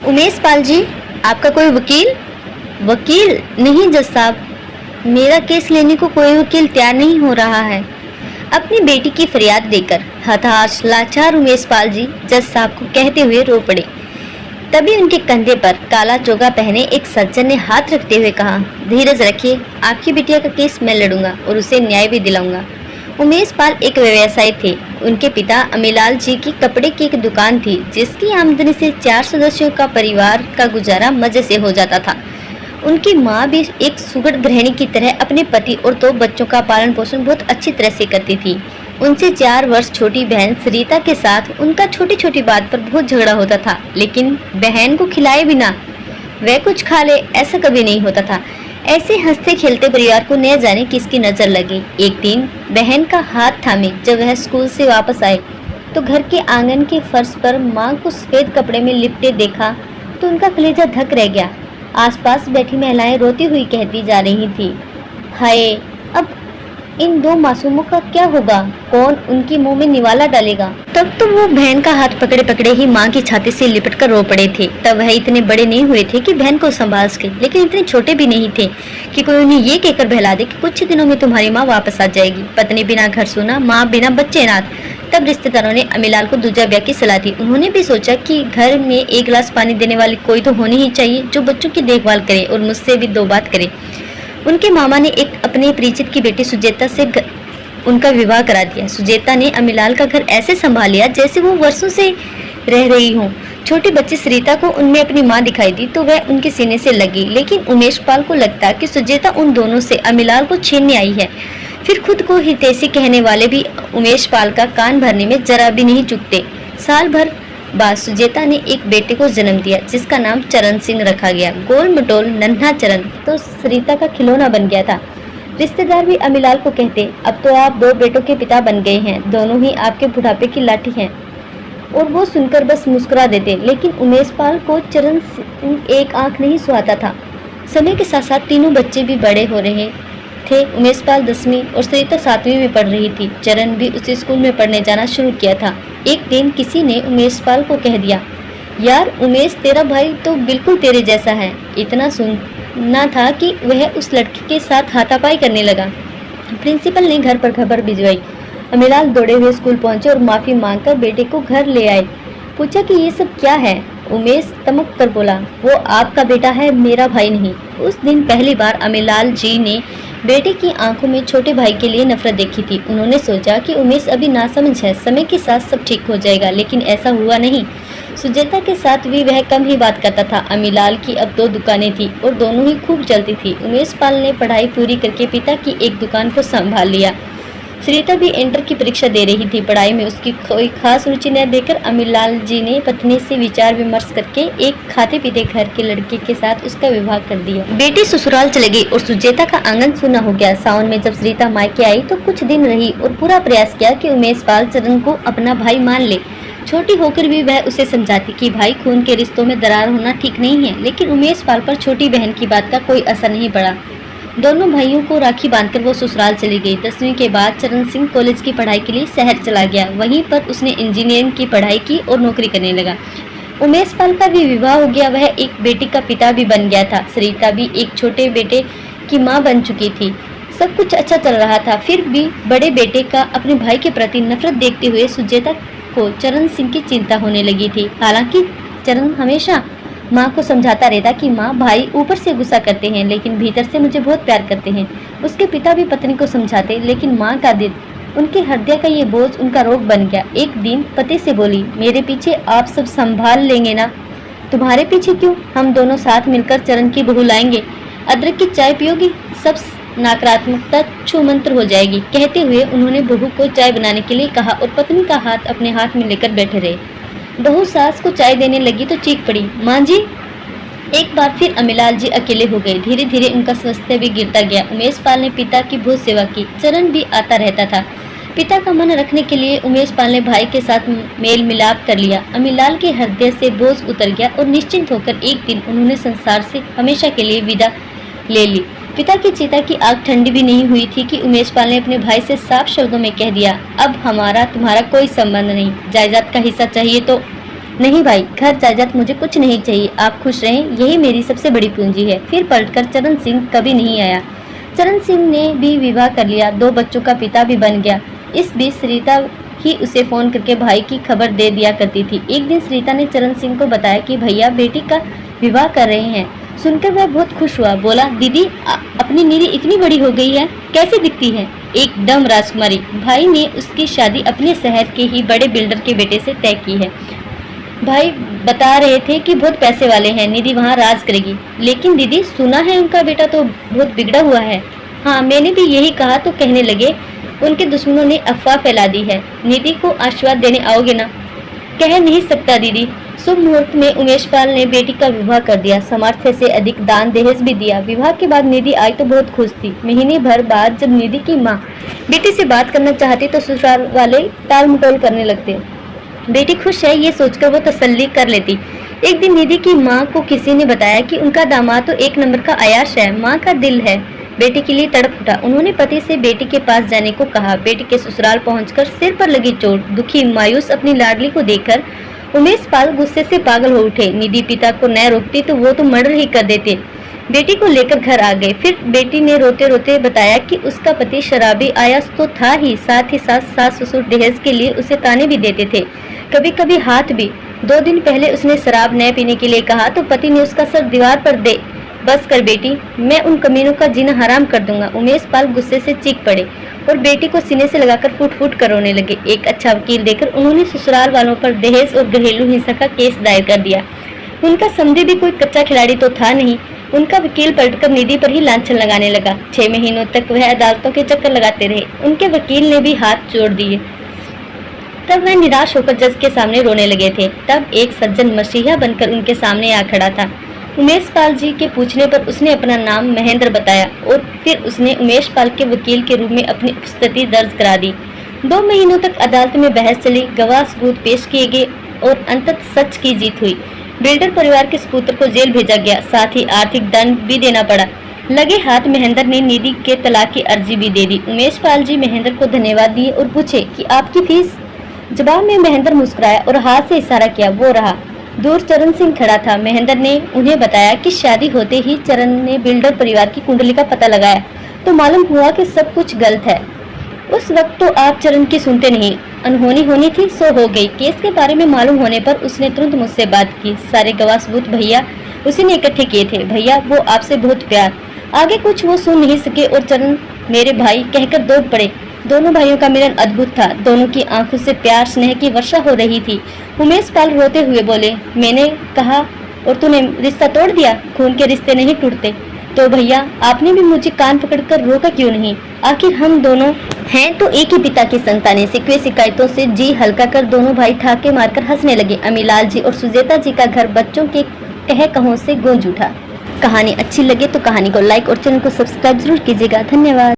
उमेश पाल जी, आपका कोई वकील? वकील नहीं जज साहब, मेरा केस लेने को कोई वकील तैयार नहीं हो रहा है। अपनी बेटी की फरियाद देकर हताश लाचार उमेश पाल जी जज साहब को कहते हुए रो पड़े। तभी उनके कंधे पर काला चोगा पहने एक सज्जन ने हाथ रखते हुए कहा, धीरज रखिए, आपकी बिटिया का केस मैं लड़ूंगा और उसे न्याय भी दिलाऊंगा। उमेश पाल एक व्यवसायी थे। उनके पिता अमीलाल जी की कपड़े की एक दुकान थी, जिसकी आमदनी से 4 सदस्यों का परिवार का गुजारा मजे से हो जाता था। उनकी माँ भी एक सुगढ़ गृहिणी की तरह अपने पति और 2 बच्चों का पालन पोषण बहुत अच्छी तरह से करती थी। उनसे 4 वर्ष छोटी बहन सरिता के साथ उनका छोटी छोटी बात पर बहुत झगड़ा होता था, लेकिन बहन को खिलाए बिना वह कुछ खा ले ऐसा कभी नहीं होता था। ऐसे हंसते खेलते परिवार को न जाने किसकी नजर लगी। एक दिन बहन का हाथ थामे जब वह स्कूल से वापस आए तो घर के आंगन के फर्श पर माँ को सफेद कपड़े में लिपटे देखा तो उनका कलेजा धक रह गया। आसपास बैठी महिलाएं रोती हुई कहती जा रही थी, हाय, अब इन 2 मासूमों का क्या होगा? कौन उनकी मुंह में निवाला डालेगा? तब तो वो बहन का हाथ पकड़े पकड़े ही माँ की छाती से लिपट कर रो पड़े थे। तब वह इतने बड़े नहीं हुए थे कि बहन को संभाल सके, लेकिन इतने छोटे भी नहीं थे कि कोई उन्हें ये कहकर बहला दे कि कुछ ही दिनों में तुम्हारी माँ वापस आ जाएगी। पत्नी बिना घर सूना, माँ बिना बच्चे अनाथ। तब रिश्तेदारों ने अमीलाल को दूजा ब्याह की सलाह दी। उन्होंने भी सोचा कि घर में 1 गिलास पानी देने वाली कोई तो होनी ही चाहिए जो बच्चों की देखभाल करे और मुझसे भी 2 बात करे। उनके मामा ने एक अपने परिचित की बेटी सुजेता से उनका विवाह करा दिया। सुजेता ने अमीलाल का घर ऐसे संभाल लिया जैसे वो वर्षों से रह रही हो। छोटी बच्ची सरिता को उनमें अपनी माँ दिखाई दी तो वह उनके सीने से लगी, लेकिन उमेश पाल को लगता कि सुजेता उन दोनों से अमीलाल को छीनने आई है। फिर खुद को हितैषी कहने वाले भी उमेश पाल का कान भरने में जरा भी नहीं चूकते। साल भर बाद सुजेता ने एक बेटे को जन्म दिया जिसका नाम चरण सिंह रखा गया। गोल मटोल नन्हा चरण तो सरिता का खिलौना बन गया था। रिश्तेदार भी अमीलाल को कहते, अब तो आप 2 बेटों के पिता बन गए हैं, दोनों ही आपके बुढ़ापे की लाठी हैं। और वो सुनकर बस मुस्कुरा देते, लेकिन उमेश पाल को चरण सिंह एक आंख नहीं सुहाता था। समय के साथ साथ तीनों बच्चे भी बड़े हो रहे थे। उमेश पाल 10वीं और सरिता 7वीं में पढ़ रही थी। चरण भी उसी स्कूल में पढ़ने जाना शुरू किया था। एक दिन किसी ने उमेश पाल को कह दिया, यार उमेश, तेरा भाई तो बिल्कुल तेरे जैसा है। इतना सुनना था कि वह उस लड़की के साथ हाथापाई करने लगा। प्रिंसिपल ने घर पर खबर भिजवाई। अमीलाल दौड़े हुए स्कूल पहुंचे और माफी मांगकर बेटे को घर ले आए। पूछा कि ये सब क्या है? उमेश तमक कर बोला, वो आपका बेटा है, मेरा भाई नहीं। उस दिन पहली बार अमीलाल जी ने बेटे की आंखों में छोटे भाई के लिए नफरत देखी थी। उन्होंने सोचा कि उमेश अभी नासमझ है, समय के साथ सब ठीक हो जाएगा, लेकिन ऐसा हुआ नहीं। सुजेता के साथ भी वह कम ही बात करता था। अमीलाल की अब 2 दुकानें थी और दोनों ही खूब चलती थी। उमेश पाल ने पढ़ाई पूरी करके पिता की एक दुकान को संभाल लिया। सरिता भी इंटर की परीक्षा दे रही थी। पढ़ाई में उसकी कोई खास रुचि न देखकर अमीलाल जी ने पत्नी से विचार विमर्श करके एक खाते पीते घर के लड़के के साथ उसका विवाह कर दिया। बेटी ससुराल चली गई और सुजेता का आंगन सूना हो गया। सावन में जब सरिता मायके आई तो कुछ दिन रही और पूरा प्रयास किया कि उमेश पाल चरण को अपना भाई मान ले। छोटी होकर भी वह उसे समझाती कि भाई खून के रिश्तों में दरार होना ठीक नहीं है, लेकिन उमेश पाल पर छोटी बहन की बात का कोई असर नहीं पड़ा। दोनों भाइयों को राखी बांधकर वो ससुराल चली गई। 10वीं के बाद चरण सिंह कॉलेज की पढ़ाई के लिए शहर चला गया। वहीं पर उसने इंजीनियरिंग की पढ़ाई की और नौकरी करने लगा। उमेश पाल का भी विवाह हो गया। वह एक बेटी का पिता भी बन गया था। सरिता भी एक छोटे बेटे की माँ बन चुकी थी। सब कुछ अच्छा चल रहा था। फिर भी बड़े बेटे का अपने भाई के प्रति नफरत देखते हुए सुजेता को चरण सिंह की चिंता होने लगी थी। हालांकि चरण हमेशा माँ को समझाता रहता कि माँ, भाई ऊपर से गुस्सा करते हैं लेकिन भीतर से मुझे बहुत प्यार करते हैं। उसके पिता भी पत्नी को समझाते, लेकिन माँ का दिल, उनके हृदय का ये बोझ उनका रोग बन गया। एक दिन पति से बोली, मेरे पीछे आप सब संभाल लेंगे ना? तुम्हारे पीछे क्यों, हम दोनों साथ मिलकर चरण की बहू लाएंगे। अदरक की चाय पियोगी, सब नकारात्मकता छूमंत्र हो जाएगी। कहते हुए उन्होंने बहू को चाय बनाने के लिए कहा और पत्नी का हाथ अपने हाथ में लेकर बैठे रहे। बहू सास को चाय देने लगी तो चीख पड़ी, माँ जी। एक बार फिर अमीलाल जी अकेले हो गए। धीरे धीरे उनका स्वास्थ्य भी गिरता गया। उमेश पाल ने पिता की बहुत सेवा की। चरण भी आता रहता था। पिता का मन रखने के लिए उमेश पाल ने भाई के साथ मेल मिलाप कर लिया। अमीलाल के हृदय से बोझ उतर गया और निश्चिंत होकर एक दिन उन्होंने संसार से हमेशा के लिए विदा ले ली। पिता की चिता की आग ठंडी भी नहीं हुई थी कि उमेश पाल ने अपने भाई से साफ शब्दों में कह दिया, अब हमारा तुम्हारा कोई संबंध नहीं, जायदाद का हिस्सा चाहिए तो नहीं भाई, घर जायदाद मुझे कुछ नहीं चाहिए, आप खुश रहें, यही मेरी सबसे बड़ी पूंजी है। फिर पलटकर चरण सिंह कभी नहीं आया। चरण सिंह ने भी विवाह कर लिया, 2 बच्चों का पिता भी बन गया। इस बीच सरिता ही उसे फोन करके भाई की खबर दे दिया करती थी। एक दिन सरिता ने चरण सिंह को बताया कि भैया बेटी का विवाह कर रहे हैं। सुनकर वह बहुत खुश हुआ, बोला दीदी अपनी नीरी इतनी बड़ी हो गई है, कैसी दिखती है? एकदम राजकुमारी। भाई ने उसकी शादी अपने शहर के ही बड़े बिल्डर के बेटे से तय की है। भाई बता रहे थे कि बहुत पैसे वाले हैं, निधि वहाँ राज करेगी। लेकिन दीदी सुना है उनका बेटा तो बहुत बिगड़ा हुआ है। हाँ, मैंने भी यही कहा तो कहने लगे उनके दुश्मनों ने अफवाह फैला दी है। निधि को आशीर्वाद देने आओगे ना? कह नहीं सकता दीदी। शुभ मुहूर्त में उमेश पाल ने बेटी का विवाह कर दिया, सामर्थ्य से अधिक दान दहेज भी दिया। विवाह के बाद निधि आई तो बहुत खुश थी। महीने भर बाद जब निधि की माँ बेटी से बात करना चाहती तो ससुराल वाले टाल मटोल करने लगते। बेटी खुश है ये सोचकर वो तसल्ली कर लेती। एक दिन निधि की माँ को किसी ने बताया कि उनका दामाद तो 1 नंबर का अयाश है। माँ का दिल है बेटी के लिए तड़प उठा। उन्होंने पति से बेटी के पास जाने को कहा। बेटी के ससुराल पहुंचकर सिर पर लगी चोट, दुखी मायूस अपनी लाडली को देखकर उमेश पाल गुस्से से पागल हो उठे। निधि पिता को न रोकती तो वो तो मर्डर ही कर देते। बेटी को लेकर घर आ गए। फिर बेटी ने रोते रोते बताया कि उसका पति शराबी अयाश तो था ही, साथ ही साथ सास ससुर दहेज के लिए उसे ताने भी देते थे, कभी कभी हाथ भी। 2 दिन पहले उसने शराब न पीने के लिए कहा तो पति ने उसका सर दीवार पर दे, बस कर बेटी, मैं उन कमीनों का जीना हराम कर दूंगा। उमेश पाल गुस्से से चीख पड़े और बेटी को सीने से लगाकर फूट फूट कर रोने लगे। एक अच्छा वकील देकर उन्होंने ससुराल वालों पर दहेज और घरेलू हिंसा का केस दायर कर दिया। उनका समझे भी कोई कच्चा खिलाड़ी तो था नहीं। उनका वकील पलटकर निधि पर ही लांछन लगाने लगा। 6 महीनों तक वह अदालतों के चक्कर लगाते रहे। उनके वकील ने भी हाथ जोड़ दिए। तब वह निराश होकर जज के सामने रोने लगे थे। तब एक सज्जन मसीहा बनकर उनके सामने आ खड़ा था। उमेश पाल जी के पूछने पर उसने अपना नाम महेंद्र बताया और फिर उसने उमेश पाल के वकील के रूप में अपनी उपस्थिति दर्ज करा दी। 2 महीनों तक अदालत में बहस चली, गवाह सबूत पेश किए गए और अंततः सच की जीत हुई। बिल्डर परिवार के सपुत्र को जेल भेजा गया, साथ ही आर्थिक दंड भी देना पड़ा। लगे हाथ महेंद्र ने निधि के तलाक की अर्जी भी दे दी। उमेश पाल जी महेंद्र को धन्यवाद दिए और पूछे कि आपकी फीस? जवाब में महेंद्र मुस्कुराया और हाथ से इशारा किया, वो रहा। दूर चरण सिंह खड़ा था। महेंद्र ने उन्हें बताया कि शादी होते ही चरण ने बिल्डर परिवार की कुंडली का पता लगाया तो मालूम हुआ कि सब कुछ गलत है। उस वक्त तो आप चरण की सुनते नहीं, अनहोनी होनी थी सो हो गई। केस के बारे में मालूम होने पर उसने तुरंत मुझसे बात की। सारे गवाह सबूत भैया उसी ने इकट्ठे किए थे। भैया वो आपसे बहुत प्यार। आगे कुछ वो सुन नहीं सके और चरण मेरे भाई कहकर दौड़ पड़े। दोनों भाइयों का मिलन अद्भुत था। दोनों की आंखों से प्यार स्नेह की वर्षा हो रही थी। उमेश पाल रोते हुए बोले, मैंने कहा और तूने रिश्ता तोड़ दिया। खून के रिश्ते नहीं टूटते। तो भैया आपने भी मुझे कान पकड़कर रोका क्यों नहीं? आखिर हम दोनों हैं तो एक ही पिता की संतानें। सिकवे शिकायतों से जी हल्का कर दोनों भाई ठाके मारकर हंसने लगे। अमीलाल जी और सुजेता जी का घर बच्चों के कह कहों से गूंज उठा। कहानी अच्छी लगे तो कहानी को लाइक और चैनल को सब्सक्राइब जरूर कीजिएगा। धन्यवाद।